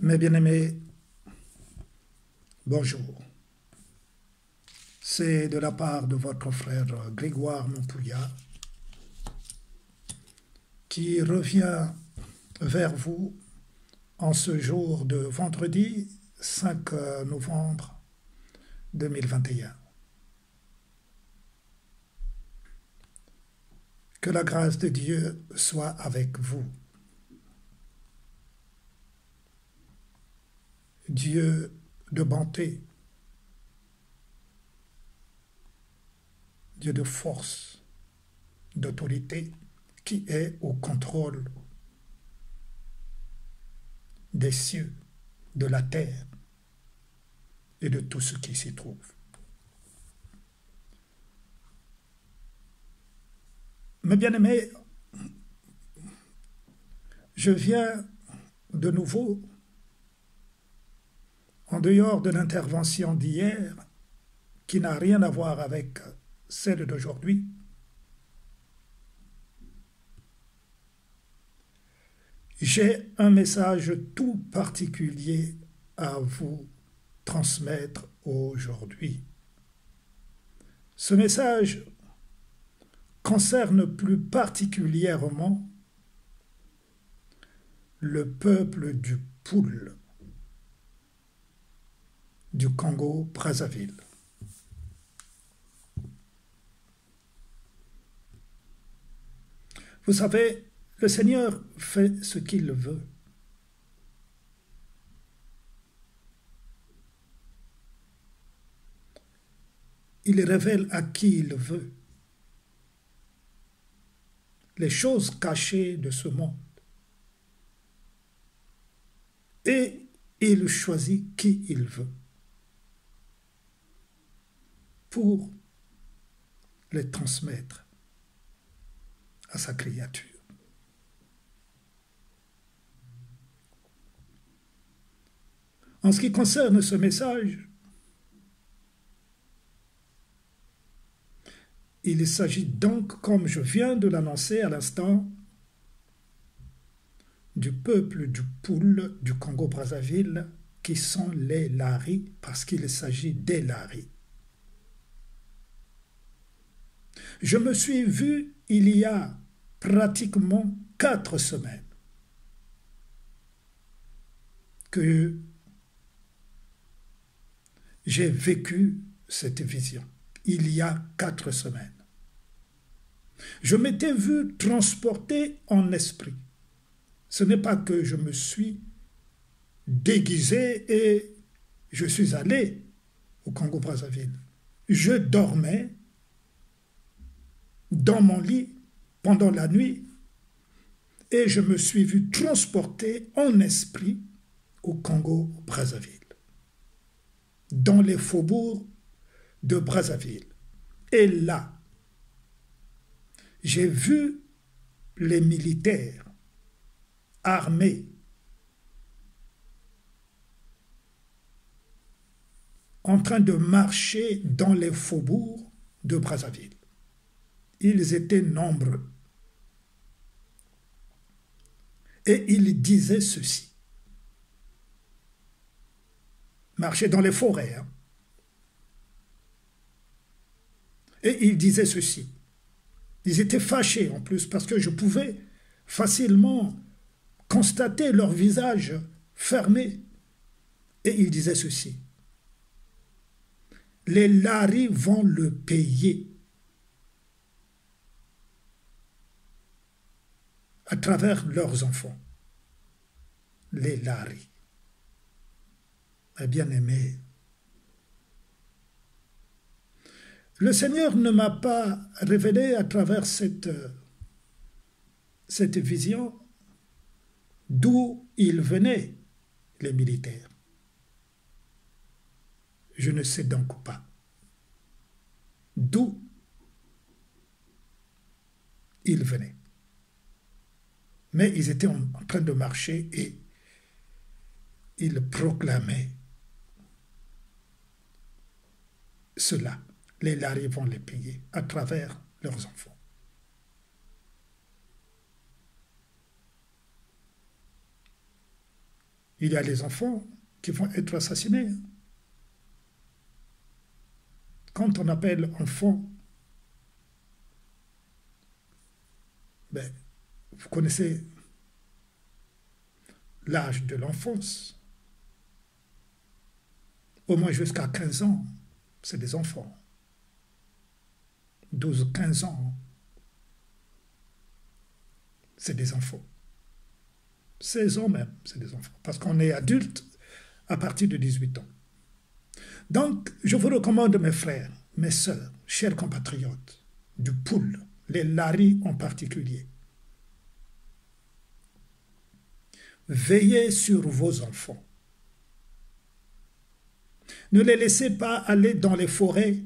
Mes bien-aimés, bonjour. C'est de la part de votre frère Grégoire Montpouillat qui revient vers vous en ce jour de vendredi 5 novembre 2021. Que la grâce de Dieu soit avec vous. Dieu de bonté, Dieu de force, d'autorité, qui est au contrôle des cieux, de la terre et de tout ce qui s'y trouve. Mes bien-aimés, je viens de nouveau, en dehors de l'intervention d'hier, qui n'a rien à voir avec celle d'aujourd'hui, j'ai un message tout particulier à vous transmettre aujourd'hui. Ce message concerne plus particulièrement le peuple du Poul, du Congo-Brazzaville. Vous savez, le Seigneur fait ce qu'il veut. Il révèle à qui il veut les choses cachées de ce monde. Et il choisit qui il veut pour les transmettre à sa créature. En ce qui concerne ce message, il s'agit donc, comme je viens de l'annoncer à l'instant, du peuple du Poul du Congo-Brazzaville, qui sont les Laris, parce qu'il s'agit des Laris. Je me suis vu il y a pratiquement 4 semaines que j'ai vécu cette vision. Il y a 4 semaines. Je m'étais vu transporté en esprit. Ce n'est pas que je me suis déguisé et je suis allé au Congo-Brazzaville. Je dormais dans mon lit pendant la nuit et je me suis vu transporté en esprit au Congo-Brazzaville, dans les faubourgs de Brazzaville. Et là, j'ai vu les militaires armés en train de marcher dans les faubourgs de Brazzaville. Ils étaient nombreux. Et ils disaient ceci. Marcher dans les forêts. Et ils disaient ceci. Ils étaient fâchés en plus parce que je pouvais facilement constater leur visage fermé. Et ils disaient ceci. Les Laris vont le payer à travers leurs enfants. Les Laris. Mes bien-aimés, le Seigneur ne m'a pas révélé à travers cette vision d'où ils venaient, les militaires. Je ne sais donc pas d'où ils venaient. Mais ils étaient en train de marcher et ils proclamaient cela. Les Laris vont les payer à travers leurs enfants. Il y a les enfants qui vont être assassinés. Quand on appelle enfant, ben, vous connaissez l'âge de l'enfance. Au moins jusqu'à 15 ans, c'est des enfants. 12, 15 ans, c'est des enfants. 16 ans même, c'est des enfants. Parce qu'on est adulte à partir de 18 ans. Donc, je vous recommande, mes frères, mes sœurs, chers compatriotes, du Poul, les Laris en particulier, veillez sur vos enfants. Ne les laissez pas aller dans les forêts.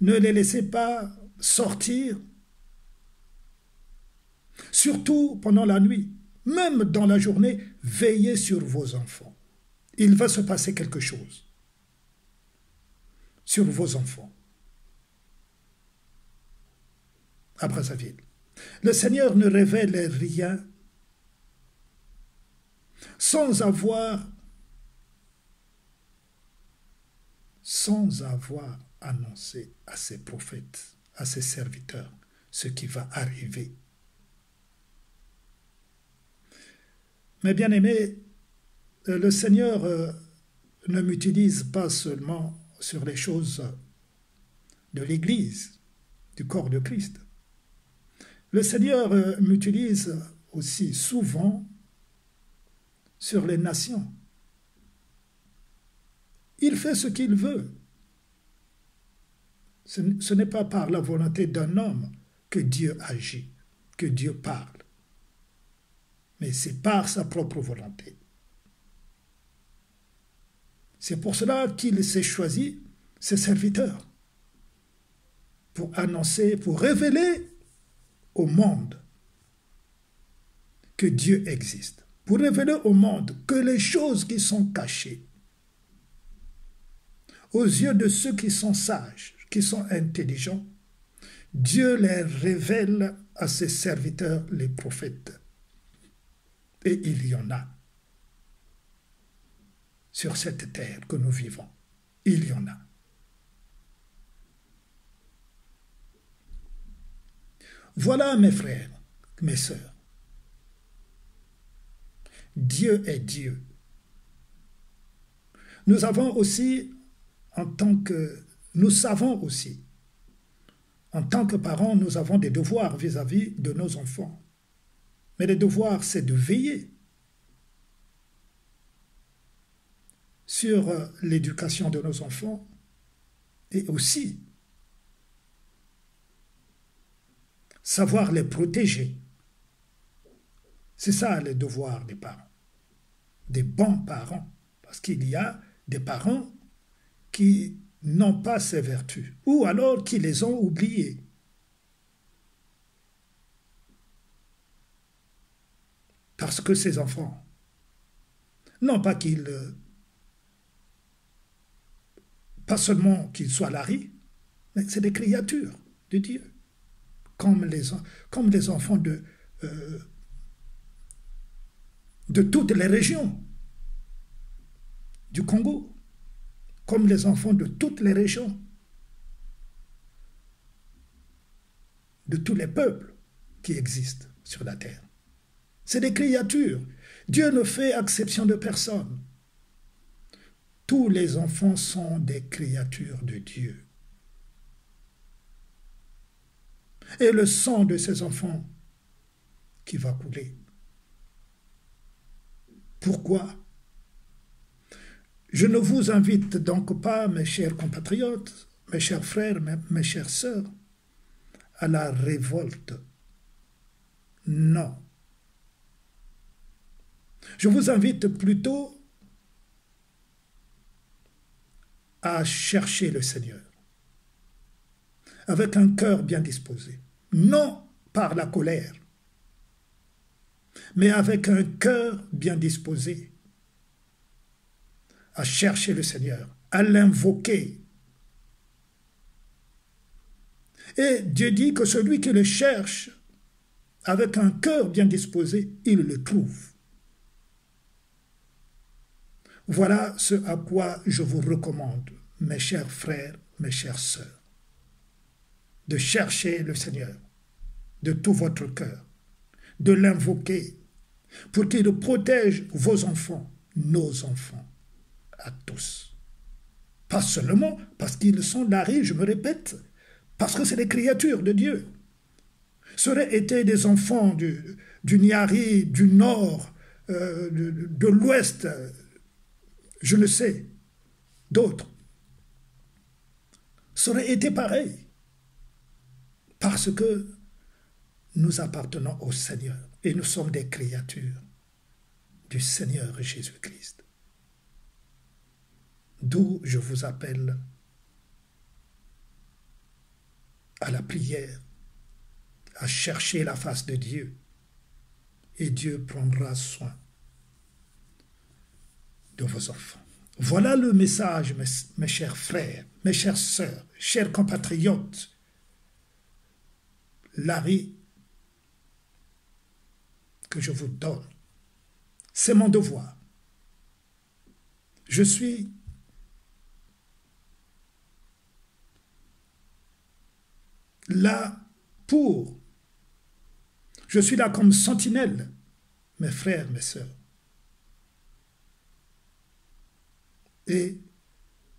Ne les laissez pas sortir. Surtout pendant la nuit. Même dans la journée, veillez sur vos enfants. Il va se passer quelque chose sur vos enfants à Brazzaville. Le Seigneur ne révèle rien sans avoir annoncé à ses prophètes, à ses serviteurs, ce qui va arriver. Mais bien aimés, le Seigneur ne m'utilise pas seulement sur les choses de l'Église, du corps de Christ. Le Seigneur m'utilise aussi souvent sur les nations. Il fait ce qu'il veut. Ce n'est pas par la volonté d'un homme que Dieu agit, que Dieu parle. Mais c'est par sa propre volonté. C'est pour cela qu'il s'est choisi ses serviteurs pour annoncer, pour révéler au monde que Dieu existe, pour révéler au monde que les choses qui sont cachées aux yeux de ceux qui sont sages, qui sont intelligents, Dieu les révèle à ses serviteurs, les prophètes. Et il y en a sur cette terre que nous vivons. Il y en a. Voilà, mes frères, mes sœurs. Dieu est Dieu. Nous savons aussi, en tant que parents, nous avons des devoirs vis-à-vis de nos enfants. Mais le devoir, c'est de veiller sur l'éducation de nos enfants et aussi savoir les protéger. C'est ça le devoir des parents, des bons parents, parce qu'il y a des parents qui n'ont pas ces vertus, ou alors qui les ont oubliées. Parce que ces enfants, non pas pas seulement qu'ils soient laris, mais c'est des créatures de Dieu, comme les enfants de toutes les régions du Congo, comme les enfants de toutes les régions, de tous les peuples qui existent sur la terre. C'est des créatures. Dieu ne fait exception de personne. Tous les enfants sont des créatures de Dieu. Et le sang de ces enfants qui va couler. Pourquoi? Je ne vous invite donc pas, mes chers compatriotes, mes chers frères, mes chères sœurs, à la révolte. Non. Je vous invite plutôt à chercher le Seigneur avec un cœur bien disposé, non par la colère, mais avec un cœur bien disposé, à chercher le Seigneur, à l'invoquer. Et Dieu dit que celui qui le cherche avec un cœur bien disposé, il le trouve. Voilà ce à quoi je vous recommande, mes chers frères, mes chères sœurs, de chercher le Seigneur de tout votre cœur, de l'invoquer pour qu'il protège vos enfants, nos enfants, à tous. Pas seulement parce qu'ils sont larrés, je me répète, parce que c'est des créatures de Dieu. Ça aurait été des enfants du Niari, du Nord, de l'Ouest, je ne sais, d'autres. Ça aurait été pareil, parce que nous appartenons au Seigneur et nous sommes des créatures du Seigneur Jésus-Christ. D'où je vous appelle à la prière, à chercher la face de Dieu, et Dieu prendra soin de vos enfants. Voilà le message, mes chers frères, mes chères sœurs, chers compatriotes. L'arrêt que je vous donne, c'est mon devoir. Je suis là je suis là comme sentinelle, mes frères, mes sœurs. Et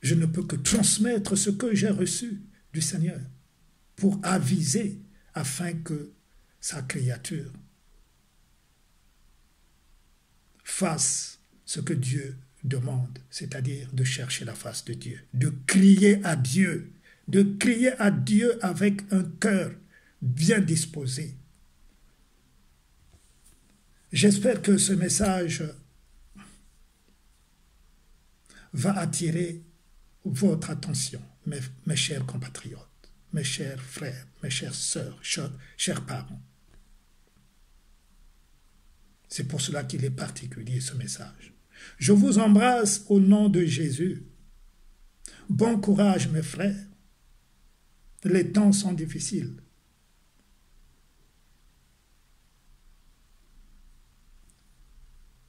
je ne peux que transmettre ce que j'ai reçu du Seigneur pour aviser afin que sa créature fasse ce que Dieu demande, c'est-à-dire de chercher la face de Dieu, de crier à Dieu avec un cœur bien disposé. J'espère que ce message va attirer votre attention, mes chers compatriotes, mes chers frères, mes chères sœurs, chers parents. C'est pour cela qu'il est particulier, ce message. Je vous embrasse au nom de Jésus. Bon courage, mes frères. Les temps sont difficiles.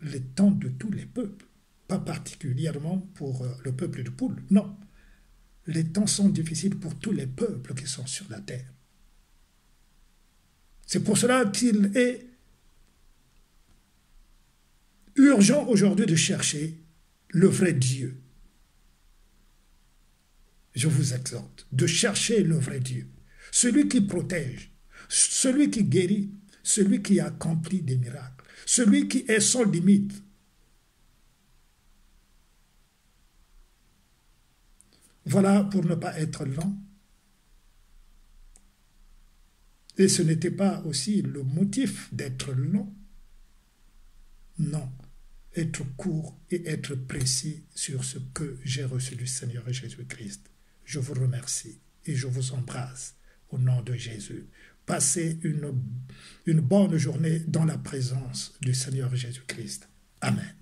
Les temps de tous les peuples, pas particulièrement pour le peuple de Poule, non. Les temps sont difficiles pour tous les peuples qui sont sur la terre. C'est pour cela qu'il est urgent aujourd'hui de chercher le vrai Dieu. Je vous exhorte de chercher le vrai Dieu, celui qui protège, celui qui guérit, celui qui accomplit des miracles, celui qui est sans limite. Voilà pour ne pas être lent. Et ce n'était pas aussi le motif d'être long. Non, être court et être précis sur ce que j'ai reçu du Seigneur Jésus-Christ. Je vous remercie et je vous embrasse au nom de Jésus. Passez une bonne journée dans la présence du Seigneur Jésus-Christ. Amen.